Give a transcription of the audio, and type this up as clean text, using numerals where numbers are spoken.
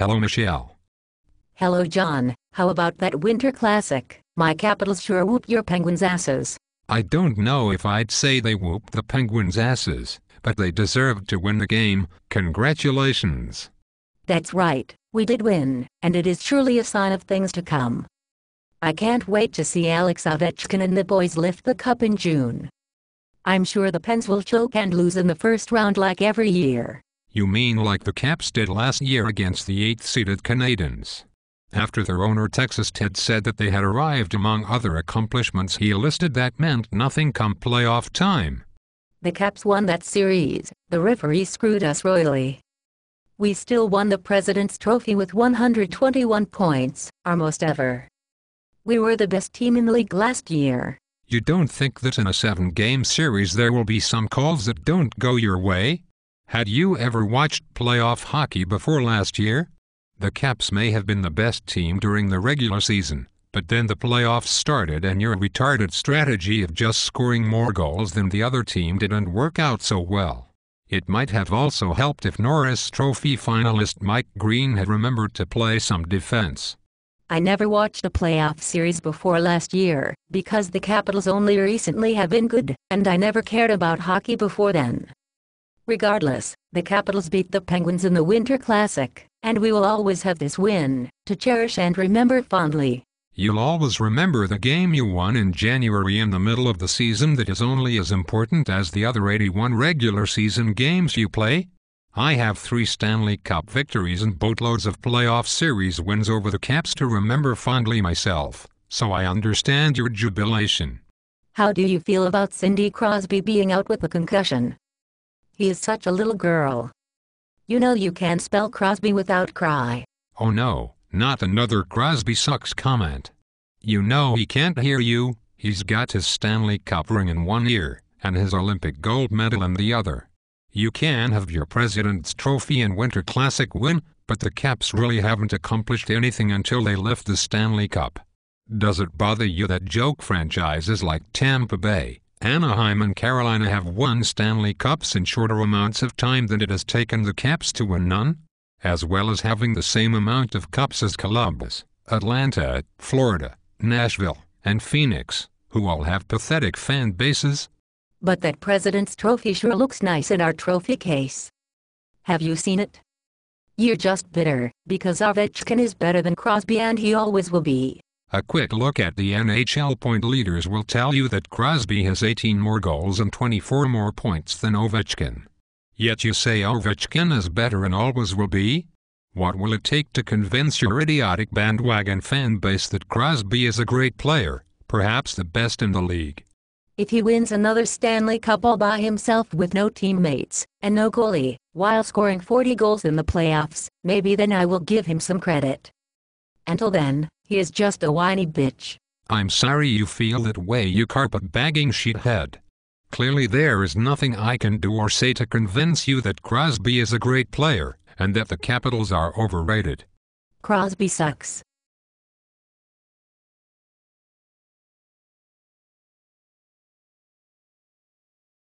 Hello, Michelle. Hello, John. How about that Winter Classic? My Capitals sure whooped your Penguins' asses. I don't know if I'd say they whooped the Penguins' asses, but they deserved to win the game. Congratulations. That's right, we did win, and it is truly a sign of things to come. I can't wait to see Alex Ovechkin and the boys lift the cup in June. I'm sure the Pens will choke and lose in the first round like every year. You mean like the Caps did last year against the 8th-seeded Canadiens? After their owner Texas Ted said that they had arrived among other accomplishments he listed that meant nothing come playoff time. The Caps won that series, the referee screwed us royally. We still won the President's Trophy with 121 points, our most ever. We were the best team in the league last year. You don't think that in a 7-game series there will be some calls that don't go your way? Had you ever watched playoff hockey before last year? The Caps may have been the best team during the regular season, but then the playoffs started and your retarded strategy of just scoring more goals than the other team didn't work out so well. It might have also helped if Norris Trophy finalist Mike Green had remembered to play some defense. I never watched a playoff series before last year, because the Capitals only recently have been good, and I never cared about hockey before then. Regardless, the Capitals beat the Penguins in the Winter Classic, and we will always have this win to cherish and remember fondly. You'll always remember the game you won in January in the middle of the season that is only as important as the other 81 regular season games you play? I have 3 Stanley Cup victories and boatloads of playoff series wins over the Caps to remember fondly myself, so I understand your jubilation. How do you feel about Cindy Crosby being out with a concussion? He is such a little girl. You know you can't spell Crosby without cry. Oh no, not another Crosby sucks comment. You know he can't hear you, he's got his Stanley Cup ring in one ear, and his Olympic gold medal in the other. You can have your President's Trophy and Winter Classic win, but the Caps really haven't accomplished anything until they lift the Stanley Cup. Does it bother you that joke franchises like Tampa Bay, Anaheim and Carolina have won Stanley Cups in shorter amounts of time than it has taken the Caps to win none? As well as having the same amount of cups as Columbus, Atlanta, Florida, Nashville, and Phoenix, who all have pathetic fan bases? But that President's Trophy sure looks nice in our trophy case. Have you seen it? You're just bitter, because Ovechkin is better than Crosby and he always will be. A quick look at the NHL point leaders will tell you that Crosby has 18 more goals and 24 more points than Ovechkin. Yet you say Ovechkin is better and always will be? What will it take to convince your idiotic bandwagon fan base that Crosby is a great player, perhaps the best in the league? If he wins another Stanley Cup all by himself with no teammates, and no goalie, while scoring 40 goals in the playoffs, maybe then I will give him some credit. Until then, he is just a whiny bitch. I'm sorry you feel that way, you carpet-bagging sheethead. Clearly there is nothing I can do or say to convince you that Crosby is a great player, and that the Capitals are overrated. Crosby sucks.